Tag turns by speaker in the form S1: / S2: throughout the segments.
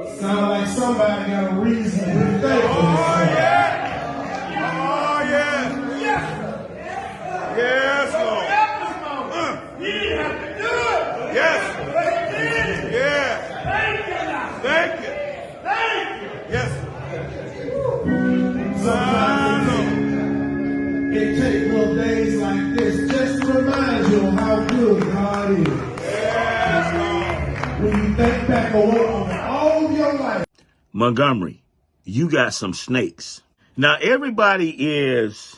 S1: Sound like somebody got a reason to be thankful.
S2: Oh, yeah. Oh, yeah. Yes, Lord.
S3: He didn't have to do it.
S2: Yes.
S3: But he did.
S2: Yeah.
S3: Thank you, God.
S2: Thank you.
S3: Thank you.
S2: Yes.
S1: Sometimes it takes little days like this just to remind you of how good God is.
S2: Yes, Lord.
S1: When you think back over all of your life.
S4: Montgomery, you got some snakes. Now everybody is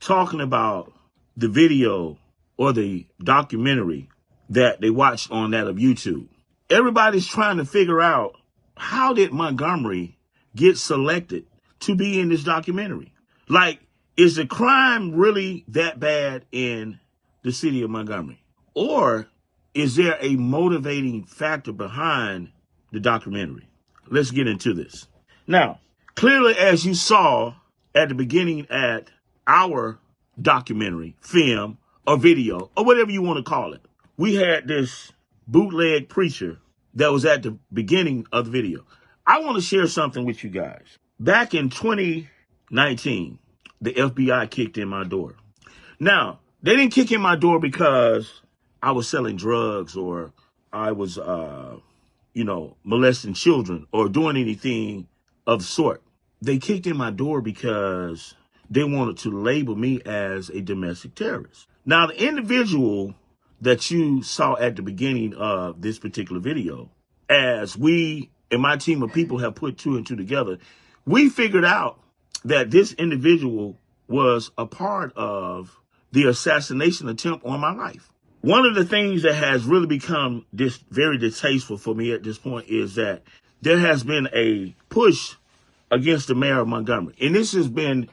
S4: talking about the video or the documentary that they watched on that of YouTube. Everybody's trying to figure out, how did Montgomery get selected to be in this documentary? Like, is the crime really that bad in the city of Montgomery? Or is there a motivating factor behind the documentary? Let's get into this. Now, clearly, as you saw at the beginning at our documentary, film, or video, or whatever you want to call it, we had this bootleg preacher that was at the beginning of the video. I want to share something with you guys. Back in 2019, the FBI kicked in my door. Now, they didn't kick in my door because I was selling drugs or I was, molesting children or doing anything of the sort. They kicked in my door because they wanted to label me as a domestic terrorist. Now, the individual that you saw at the beginning of this particular video, as we and my team of people have put two and two together, we figured out that this individual was a part of the assassination attempt on my life. One of the things that has really become very distasteful for me at this point is that there has been a push against the mayor of Montgomery. And this has been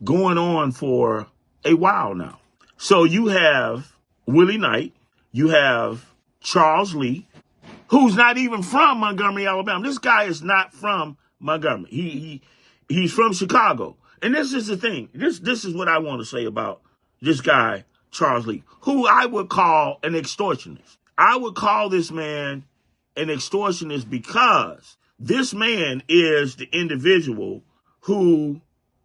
S4: going on for a while now. So you have Willie Knight, you have Charles Lee, who's not even from Montgomery, Alabama. This guy is not from Montgomery. He's from Chicago. And this is the thing. This is what I want to say about this guy, Charles Lee, who I would call an extortionist. I would call this man an extortionist because this man is the individual who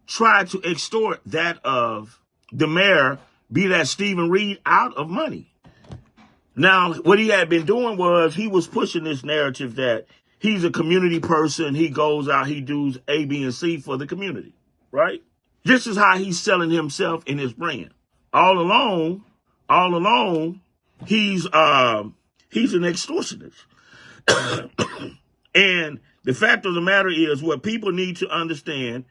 S4: tried to extort that of the mayor, be that Stephen Reed, out of money. Now, what he had been doing was he was pushing this narrative that he's a community person. He goes out, he does A, B, and C for the community, right? This is how he's selling himself and his brand. All along, he's an extortionist. And the fact of the matter is, what people need to understand,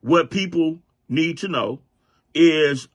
S4: what people need to know is,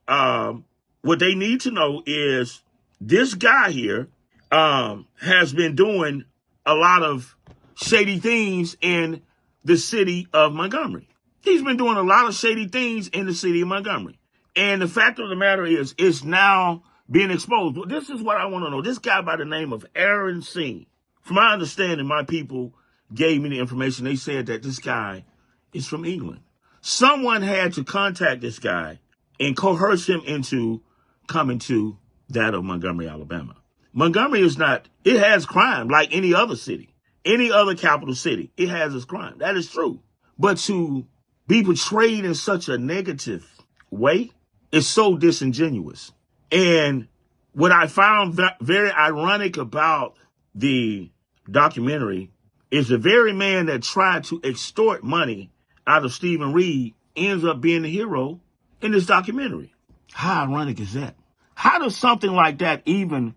S4: this guy here has been doing a lot of shady things in the city of Montgomery. He's been doing a lot of shady things in the city of Montgomery. And the fact of the matter is, it's now being exposed. Well, this is what I want to know. This guy by the name of Aaron Singh, from my understanding, my people gave me the information. They said that this guy is from England. Someone had to contact this guy and coerce him into coming to that of Montgomery, Alabama. Montgomery it has crime like any other city, any other capital city. It has its crime. That is true. But to be portrayed in such a negative way is so disingenuous. And what I found very ironic about the documentary is the very man that tried to extort money out of Stephen Reed ends up being the hero in this documentary. How ironic is that? How does something like that even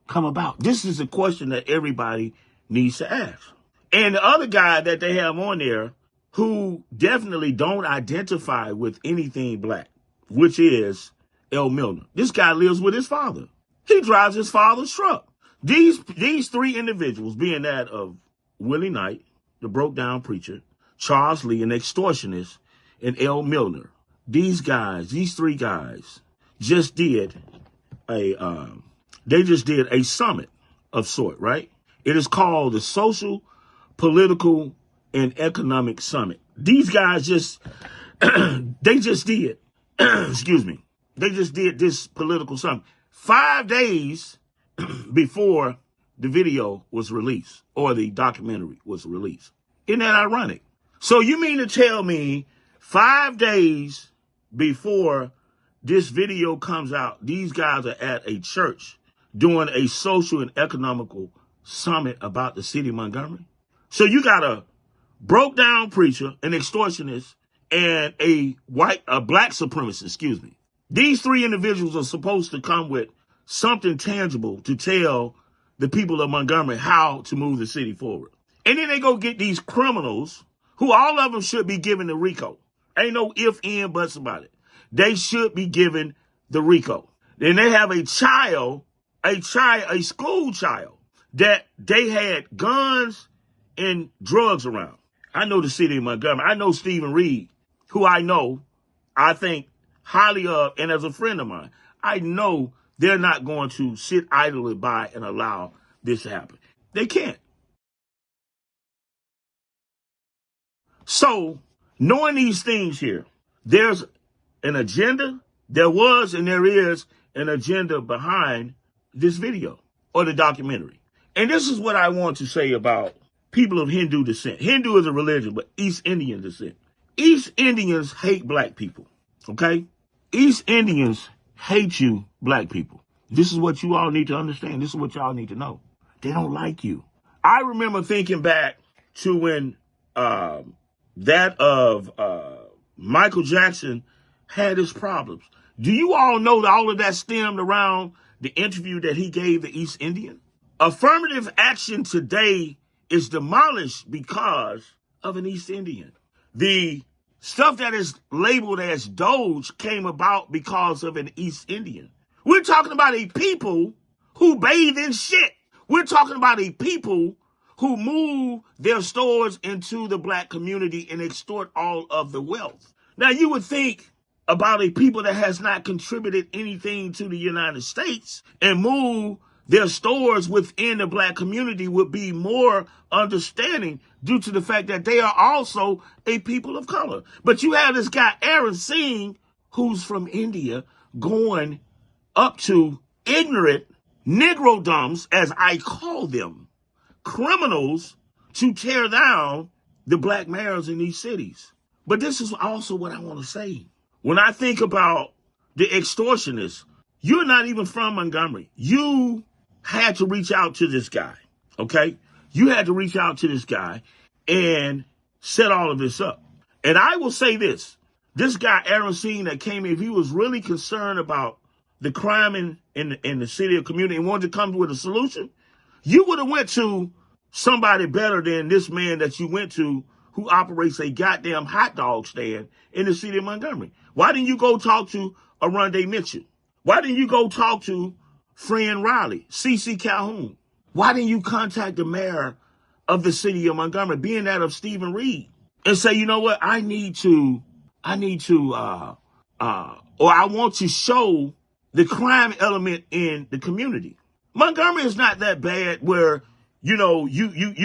S4: come about? This is a question that everybody needs to ask. And the other guy that they have on there who definitely don't identify with anything black, which is El Milner. This guy lives with his father. He drives his father's truck. These three individuals, being that of Willie Knight, the broke down preacher, Charles Lee, an extortionist, and El Milner. These three guys just did a summit of sort, right? It is called the Social, Political, and Economic Summit. These guys they just did this political summit 5 days before the video was released or the documentary was released. Isn't that ironic? So you mean to tell me 5 days before this video comes out, these guys are at a church doing a social and economical summit about the city of Montgomery? So you got a broke down preacher, an extortionist, and a black supremacist, excuse me. These three individuals are supposed to come with something tangible to tell the people of Montgomery how to move the city forward. And then they go get these criminals who all of them should be given the RICO. Ain't no if, and, buts about it. They should be given the RICO. Then they have a school child that they had guns and drugs around. I know the city of Montgomery. I know Stephen Reed, who I think highly of, and as a friend of mine. I know they're not going to sit idly by and allow this to happen. They can't. So, knowing these things here, there's an agenda. There was and there is an agenda behind this video or the documentary. And this is what I want to say about people of Hindu descent. Hindu is a religion, but East Indian descent. East Indians hate black people, okay? East Indians hate you, black people. This is what you all need to understand. This is what y'all need to know. They don't like you. I remember thinking back to when Michael Jackson had his problems. Do you all know that all of that stemmed around the interview that he gave the East Indian? Affirmative action today is demolished because of an East Indian. The stuff that is labeled as Doge came about because of an East Indian. We're talking about a people who bathe in shit. We're talking about a people who move their stores into the black community and extort all of the wealth. Now, you would think about a people that has not contributed anything to the United States and move their stores within the black community would be more understanding due to the fact that they are also a people of color. But you have this guy, Aaron Singh, who's from India, going up to ignorant Negro dumbs, as I call them, criminals, to tear down the black mayors in these cities. But this is also what I want to say. When I think about the extortionists, you're not even from Montgomery. You had to reach out to this guy, okay? You had to reach out to this guy and set all of this up. And I will say this guy, Aaron Singh, that came in, if he was really concerned about the crime in the city or community and wanted to come with a solution, you would have went to somebody better than this man that you went to who operates a goddamn hot dog stand in the city of Montgomery. Why didn't you go talk to Arundel Mitchell? Why didn't you go talk to Fran Riley, C.C. Calhoun? Why didn't you contact the mayor of the city of Montgomery, being that of Stephen Reed, and say, you know what, I want to show the crime element in the community. Montgomery is not that bad where, you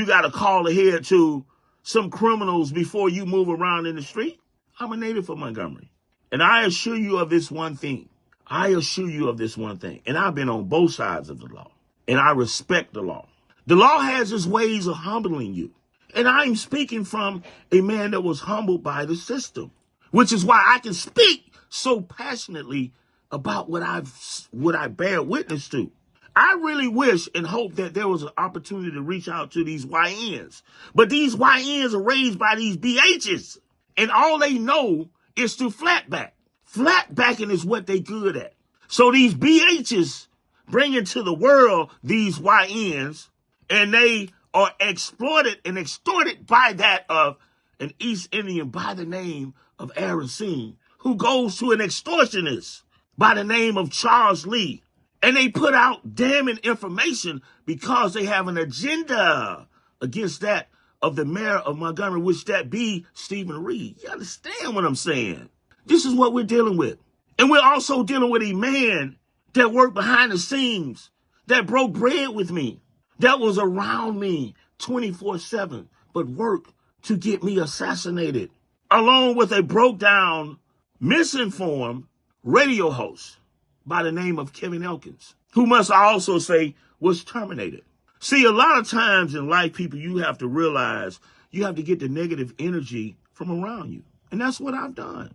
S4: got to call ahead to some criminals before you move around in the street. I'm a native of Montgomery. And I assure you of this one thing. And I've been on both sides of the law. And I respect the law. The law has its ways of humbling you. And I'm speaking from a man that was humbled by the system, which is why I can speak so passionately about what I bear witness to. I really wish and hope that there was an opportunity to reach out to these YNs. But these YNs are raised by these BHs. And all they know is to flatback. Flatbacking is what they good at. So these BHs bring into the world these YNs, and they are exploited and extorted by that of an East Indian by the name of Aaron Singh, who goes to an extortionist by the name of Charles Lee. And they put out damning information because they have an agenda against that of the mayor of Montgomery, which that be Stephen Reed. You understand what I'm saying? This is what we're dealing with. And we're also dealing with a man that worked behind the scenes, that broke bread with me, that was around me 24/7, but worked to get me assassinated, along with a broke down, misinformed radio host by the name of Kevin Elkins, who must also say was terminated. See, a lot of times in life, people, you have to realize you have to get the negative energy from around you. And that's what I've done.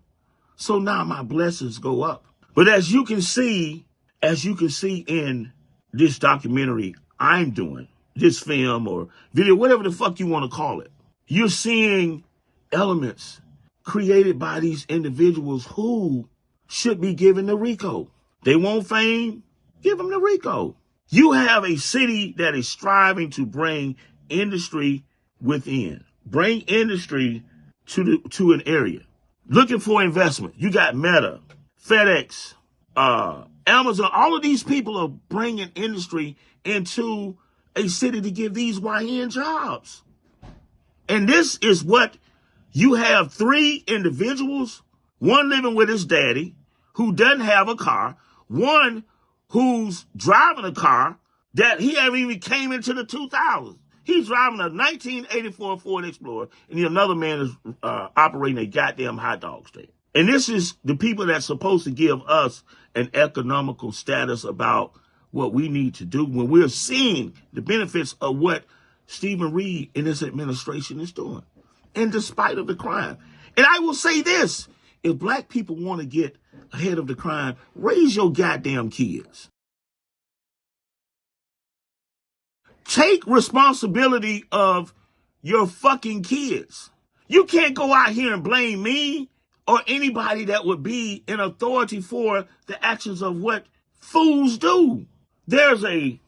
S4: So now my blessings go up. But as you can see in this documentary I'm doing, this film or video, whatever the fuck you want to call it, you're seeing elements created by these individuals who should be given the RICO. They want fame, give them the RICO. You have a city that is striving to bring industry within, bring industry to an area, looking for investment. You got Meta, FedEx, Amazon. All of these people are bringing industry into a city to give these YN jobs. And this is what you have: 3 individuals, one living with his daddy who doesn't have a car, one who's driving a car that he haven't even came into the 2000s. He's driving a 1984 Ford Explorer, and another man is operating a goddamn hot dog stand. And this is the people that's supposed to give us an economical status about what we need to do when we're seeing the benefits of what Stephen Reed and his administration is doing, and despite of the crime. And I will say this: if black people want to get ahead of the crime, raise your goddamn kids. Take responsibility of your fucking kids. You can't go out here and blame me or anybody that would be in authority for the actions of what fools do. There's a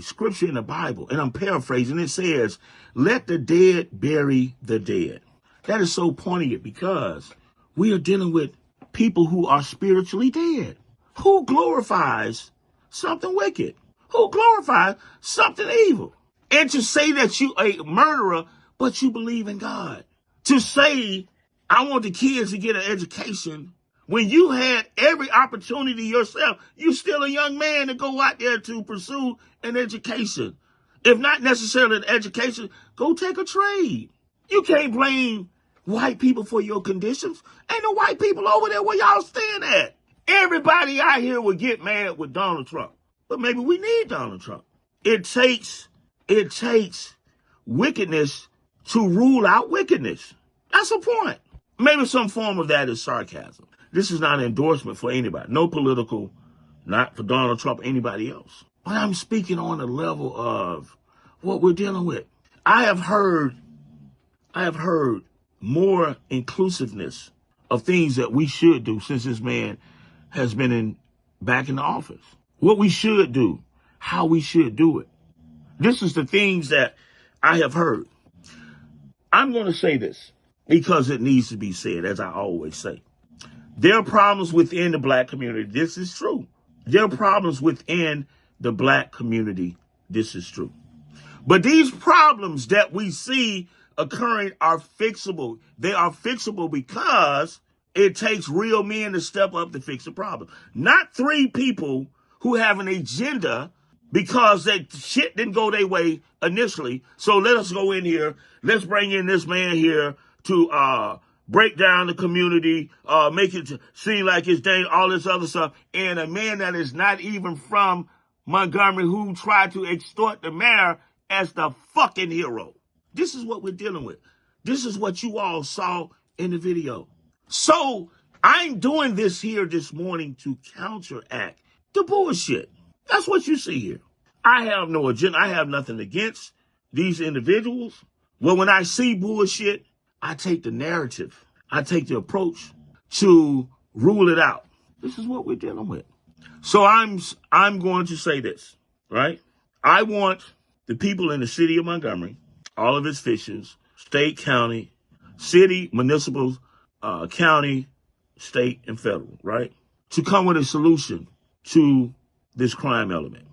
S4: scripture in the Bible, and I'm paraphrasing. It says, "Let the dead bury the dead." That is so poignant because we are dealing with people who are spiritually dead. Who glorifies something wicked? Who glorifies something evil? And to say that you a murderer, but you believe in God. To say, I want the kids to get an education, when you had every opportunity yourself. You still a young man to go out there to pursue an education. If not necessarily an education, go take a trade. You can't blame white people for your conditions. Ain't no white people over there where y'all staying at. Everybody out here will get mad with Donald Trump. But maybe we need Donald Trump. It takes wickedness to rule out wickedness. That's the point. Maybe some form of that is sarcasm. This is not an endorsement for anybody. No political, not for Donald Trump, anybody else. But I'm speaking on the level of what we're dealing with. I have heard more inclusiveness of things that we should do since this man has been back in the office. What we should do, how we should do it. This is the things that I have heard. I'm going to say this because it needs to be said, as I always say. There are problems within the black community. This is true. There are problems within the black community. This is true. But these problems that we see occurring are fixable. They are fixable because it takes real men to step up to fix the problem. Not 3 people who have an agenda because that shit didn't go their way initially. So let us go in here. Let's bring in this man here to break down the community, make it seem like it's dangerous, all this other stuff. And a man that is not even from Montgomery who tried to extort the mayor as the fucking hero. This is what we're dealing with. This is what you all saw in the video. So I'm doing this here this morning to counteract the bullshit. That's what you see here. I have no agenda. I have nothing against these individuals. Well, when I see bullshit, I take the narrative. I take the approach to rule it out. This is what we're dealing with. So I'm going to say this, right? I want the people in the city of Montgomery, all of its officials, state, county, city, municipal, county, state, and federal, right, to come with a solution to this crime element.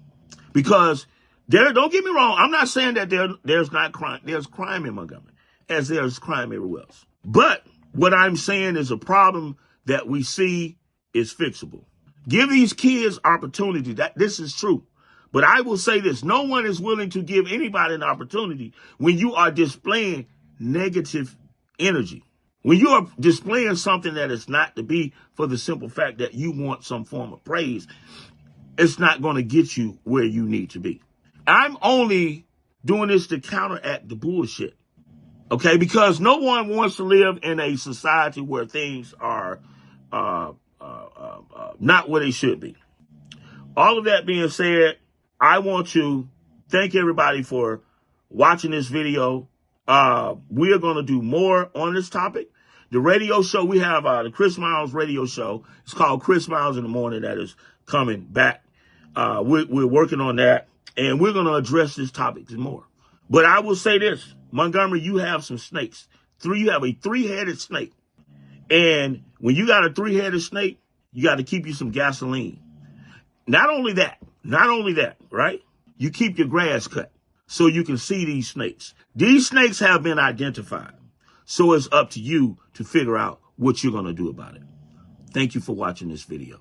S4: Because don't get me wrong, I'm not saying that there's not crime. There's crime in Montgomery, as there's crime everywhere else. But what I'm saying is a problem that we see is fixable. Give these kids opportunity. This is true. But I will say this: no one is willing to give anybody an opportunity when you are displaying negative energy. When you are displaying something that is not to be for the simple fact that you want some form of praise, it's not going to get you where you need to be. I'm only doing this to counteract the bullshit. Okay, because no one wants to live in a society where things are not what they should be. All of that being said, I want to thank everybody for watching this video. We are going to do more on this topic. The radio show, we have the Chris Miles radio show. It's called Chris Miles in the Morning. That is coming back. We're working on that, and we're going to address this topic more. But I will say this, Montgomery, you have some snakes. You have a three-headed snake. And when you got a three-headed snake, you got to keep you some gasoline. Not only that, right? You keep your grass cut so you can see these snakes. These snakes have been identified. So it's up to you to figure out what you're going to do about it. Thank you for watching this video.